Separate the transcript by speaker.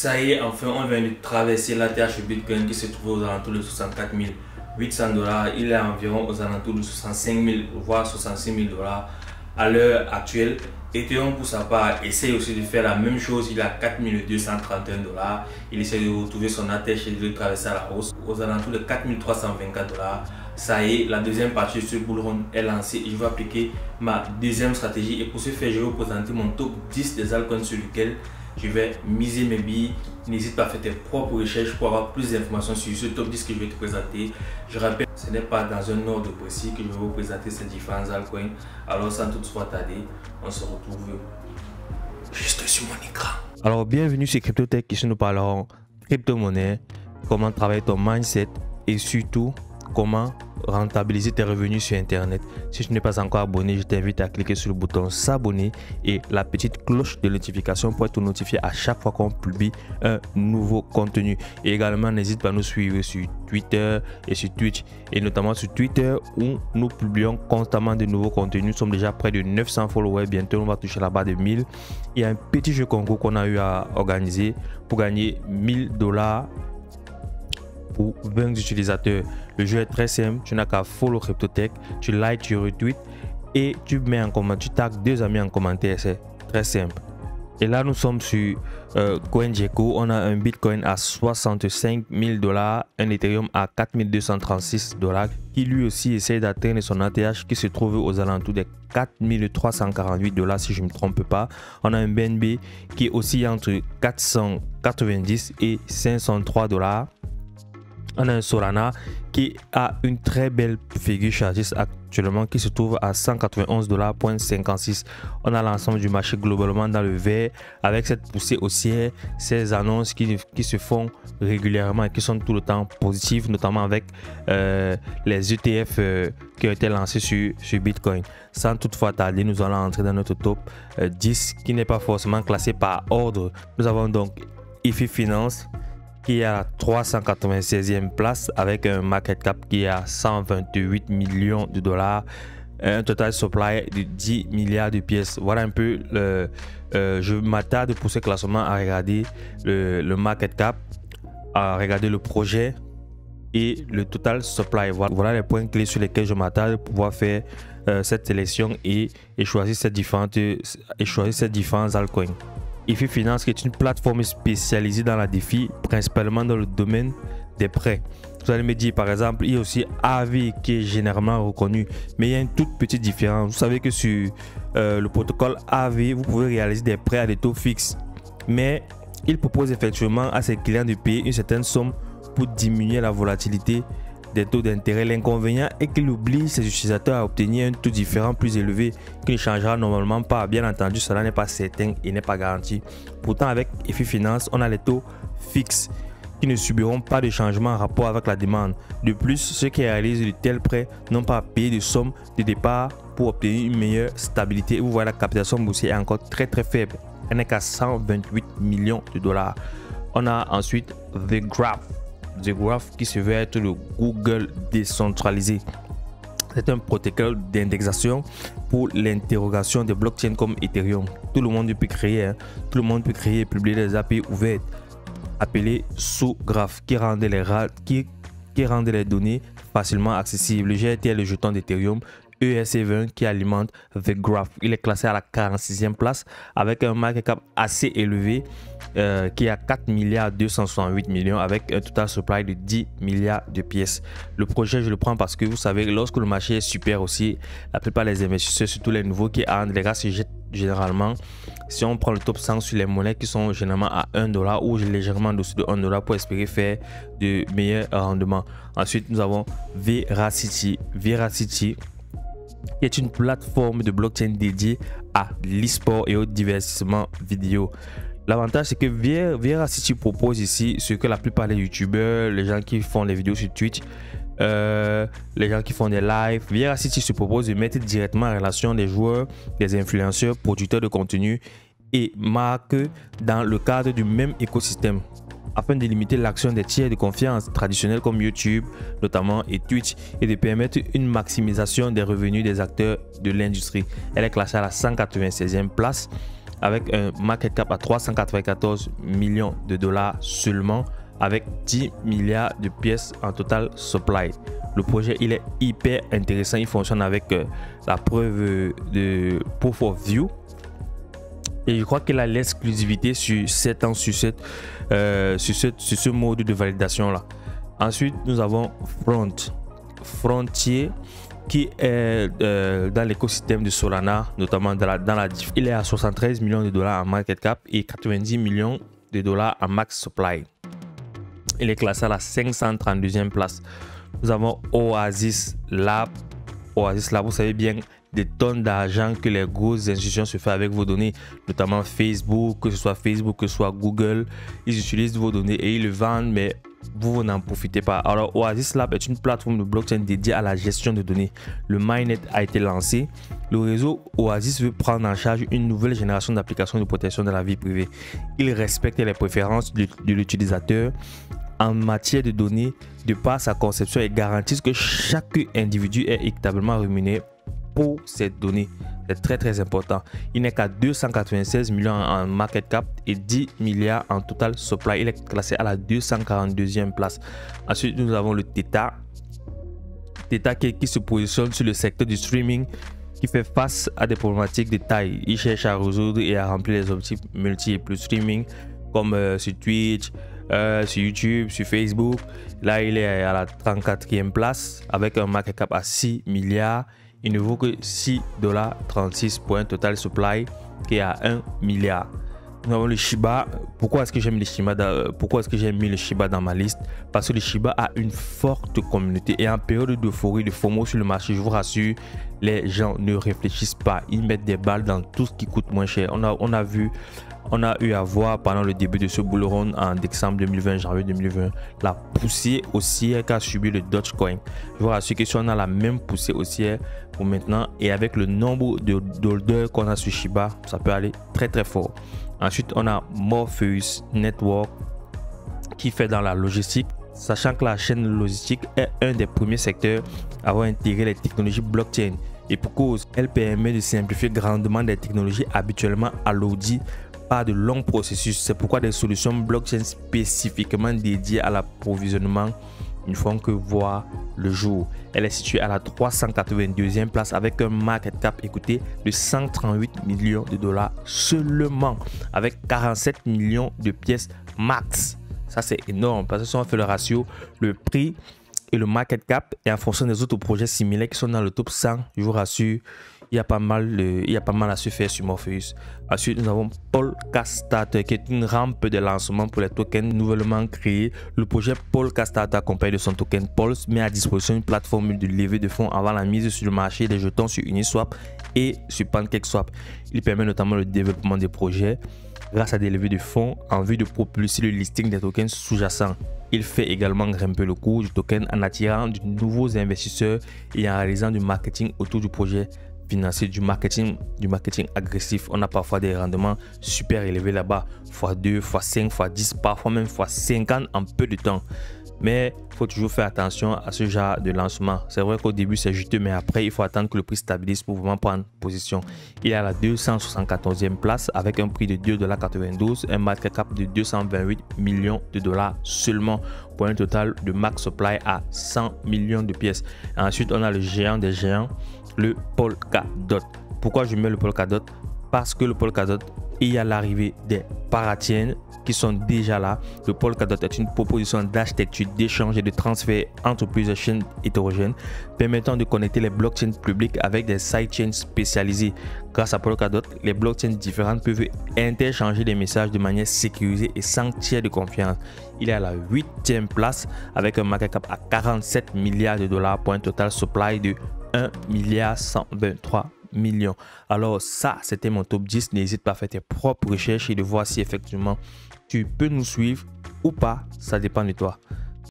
Speaker 1: Ça y est, enfin, on vient de traverser l'ATH Bitcoin qui se trouve aux alentours de 64 800 $. Il est environ aux alentours de 65 000 voire 66 000 $ à l'heure actuelle. Ethereum pour sa part essaye aussi de faire la même chose. Il a 4 231 $. Il essaie de retrouver son ATH et de le traverser à la hausse aux alentours de 4 324 $. Ça y est, la deuxième partie de ce bull run est lancée et je vais appliquer ma deuxième stratégie. Et pour ce faire, je vais vous présenter mon top 10 des altcoins sur lesquels je vais miser mes billes. N'hésite pas à faire tes propres recherches pour avoir plus d'informations sur ce top 10 que je vais te présenter. Je rappelle, ce n'est pas dans un ordre précis que je vais vous présenter ces différents altcoins. Alors sans toutefois tarder, on se retrouve juste sur mon écran.
Speaker 2: Alors bienvenue sur CryptoTech, ici nous parlerons crypto-monnaie, comment travailler ton mindset et surtout comment rentabiliser tes revenus sur internet. Si tu n'es pas encore abonné, je t'invite à cliquer sur le bouton s'abonner et la petite cloche de notification pour être notifié à chaque fois qu'on publie un nouveau contenu. Et également n'hésite pas à nous suivre sur Twitter et sur Twitch, et notamment sur Twitter où nous publions constamment de nouveaux contenus. Nous sommes déjà près de 900 followers, bientôt on va toucher la barre de 1000. Il y a un petit jeu concours qu'on a eu à organiser pour gagner 1000 $ pour 20 utilisateurs. Le jeu est très simple, tu n'as qu'à follow CryptoTech, tu likes, tu retweets et tu mets en commentaire, tu tags deux amis en commentaire, c'est très simple. Et là nous sommes sur CoinGecko, on a un Bitcoin à 65 000 $, un Ethereum à 4 236 $ qui lui aussi essaie d'atteindre son ATH qui se trouve aux alentours des 4 348 $ si je ne me trompe pas. On a un BNB qui est aussi entre 490 et 503 $. On a un Solana qui a une très belle figure chargiste actuellement qui se trouve à 191,56 $. On a l'ensemble du marché globalement dans le vert avec cette poussée haussière, ces annonces qui se font régulièrement et qui sont tout le temps positives, notamment avec les ETF qui ont été lancés sur Bitcoin. Sans toutefois tarder, nous allons entrer dans notre top 10 qui n'est pas forcément classé par ordre. Nous avons donc IFI Finance qui est à la 396e place avec un market cap qui est à 128 millions de $, un total supply de 10 milliards de pièces. Voilà un peu je m'attarde pour ce classement à regarder le market cap, à regarder le projet et le total supply. Voilà les points clés sur lesquels je m'attarde pour pouvoir faire cette sélection et choisir ces différents altcoins. IFI Finance qui est une plateforme spécialisée dans la DeFi, principalement dans le domaine des prêts. Vous allez me dire par exemple, il y a aussi AV qui est généralement reconnu, mais il y a une toute petite différence. Vous savez que sur le protocole AV, vous pouvez réaliser des prêts à des taux fixes, mais il propose effectivement à ses clients de payer une certaine somme pour diminuer la volatilité des taux d'intérêt. L'inconvénient est qu'il oblige ses utilisateurs à obtenir un taux différent plus élevé qui ne changera normalement pas. Bien entendu, cela n'est pas certain et n'est pas garanti. Pourtant, avec IFI Finance, on a les taux fixes qui ne subiront pas de changement en rapport avec la demande. De plus, ceux qui réalisent de tels prêts n'ont pas à payer de somme de départ pour obtenir une meilleure stabilité. Vous voyez, la capitalisation boursière est encore très faible. Elle n'est qu'à 128 millions de $. On a ensuite The Graph qui se veut être le Google décentralisé. C'est un protocole d'indexation pour l'interrogation des blockchains comme Ethereum. Tout le monde peut créer, tout le monde peut créer et publier des API ouvertes appelées sous Graph qui rendent les données facilement accessibles. Le GRT est le jeton d'Ethereum ERC20 qui alimente The Graph. Il est classé à la 46e place avec un market cap assez élevé qui est à 4 268 millions avec un total supply de 10 milliards de pièces. Le projet, je le prends parce que vous savez, lorsque le marché est super aussi, la plupart des investisseurs, surtout les nouveaux qui entrent, les gars se jettent généralement. Si on prend le top 100 sur les monnaies qui sont généralement à 1 $ ou légèrement au-dessus de 1 $ pour espérer faire de meilleurs rendements. Ensuite, nous avons Veracity qui est une plateforme de blockchain dédiée à l'e-sport et au divertissement vidéo. L'avantage, c'est que Veracity propose ici ce que la plupart des youtubeurs, les gens qui font des vidéos sur Twitch, les gens qui font des lives, Veracity se propose de mettre directement en relation des joueurs, des influenceurs, producteurs de contenu et marques dans le cadre du même écosystème, afin de limiter l'action des tiers de confiance traditionnels comme YouTube notamment et Twitch, et de permettre une maximisation des revenus des acteurs de l'industrie. Elle est classée à la 196e place avec un market cap à 394 millions de dollars seulement, avec 10 milliards de pièces en total supply. Le projet, il est hyper intéressant. Il fonctionne avec la preuve de Proof of View. Et je crois qu'il a l'exclusivité sur 7 ans sur ce mode de validation là. Ensuite, nous avons Frontier, qui est dans l'écosystème de Solana, notamment dans la DeFi. Il est à 73 millions de dollars en market cap et 90 millions de dollars en max supply. Il est classé à la 532e place. Nous avons Oasis Lab. Oasis Lab, vous savez bien, des tonnes d'argent que les grosses institutions se font avec vos données, notamment Facebook, que ce soit Google. Ils utilisent vos données et ils le vendent, mais vous n'en profitez pas. Alors, Oasis Lab est une plateforme de blockchain dédiée à la gestion de données. Le mainnet a été lancé. Le réseau Oasis veut prendre en charge une nouvelle génération d'applications de protection de la vie privée. Il respecte les préférences de l'utilisateur en matière de données de par sa conception et garantissent que chaque individu est équitablement rémunéré pour ces données. C'est très très important. Il n'est qu'à 296 millions en market cap et 10 milliards en total supply. Il est classé à la 242e place. Ensuite, nous avons le Theta. Theta qui se positionne sur le secteur du streaming, qui fait face à des problématiques de taille. Il cherche à résoudre et à remplir les objectifs multiples streaming comme sur Twitch, sur YouTube, sur Facebook. Là, il est à la 34e place avec un market cap à 6 milliards. Il ne vaut que $6.36 pour un total supply qui est à 1 milliard. Nous avons le Shiba. Pourquoi est-ce que j'aime pourquoi est-ce que j'ai mis le Shiba dans ma liste? Parce que le Shiba a une forte communauté et en période d'euphorie, de FOMO sur le marché, je vous rassure, les gens ne réfléchissent pas. Ils mettent des balles dans tout ce qui coûte moins cher. On a eu à voir pendant le début de ce bull run en décembre 2020, janvier 2020, la poussée haussière qu'a subi le Dogecoin. Je vous rassure que si on a la même poussée haussière pour maintenant et avec le nombre de holders qu'on a sur Shiba, ça peut aller très très fort. Ensuite, on a Morpheus Network qui fait dans la logistique, sachant que la chaîne logistique est un des premiers secteurs à avoir intégré les technologies blockchain. Et pour cause, elle permet de simplifier grandement des technologies habituellement alourdies par de longs processus. C'est pourquoi des solutions blockchain spécifiquement dédiées à l'approvisionnement ne font que voir le jour. Elle est située à la 382e place avec un market cap, écoutez, de 138 millions de dollars seulement, avec 47 millions de pièces max. Ça, c'est énorme parce que si on fait le ratio, le prix et le market cap, et en fonction des autres projets similaires qui sont dans le top 100, je vous rassure, il y a pas mal à se faire sur Morpheus. Ensuite, nous avons Polkastarter qui est une rampe de lancement pour les tokens nouvellement créés. Le projet Polkastarter, accompagné de son token Pulse, met à disposition une plateforme de levée de fonds avant la mise sur le marché des jetons sur Uniswap et sur PancakeSwap. Il permet notamment le développement des projets grâce à des levées de fonds en vue de propulser le listing des tokens sous-jacents. Il fait également grimper le cours du token en attirant de nouveaux investisseurs et en réalisant du marketing autour du projet financier, du marketing agressif. On a parfois des rendements super élevés là-bas, x2, x5, x10, parfois même x50 en peu de temps. Mais il faut toujours faire attention à ce genre de lancement. C'est vrai qu'au début c'est juteux, mais après il faut attendre que le prix stabilise pour vraiment prendre position. Il est à la 274e place avec un prix de $2,92, un market cap de 228 millions de dollars seulement pour un total de max supply à 100 millions de pièces. Et ensuite on a le géant des géants, le Polkadot. Pourquoi je mets le Polkadot? Parce que le Polkadot, il y a l'arrivée des parachains qui sont déjà là. Le Polkadot est une proposition d'architecture, d'échange et de transfert entre plusieurs chaînes hétérogènes permettant de connecter les blockchains publiques avec des sidechains spécialisés. Grâce à Polkadot, les blockchains différentes peuvent interchanger des messages de manière sécurisée et sans tiers de confiance. Il est à la 8e place avec un market cap à 47 milliards de dollars pour un total supply de 1,123 millions. Alors ça, c'était mon top 10. N'hésite pas à faire tes propres recherches et de voir si effectivement tu peux nous suivre ou pas. Ça dépend de toi.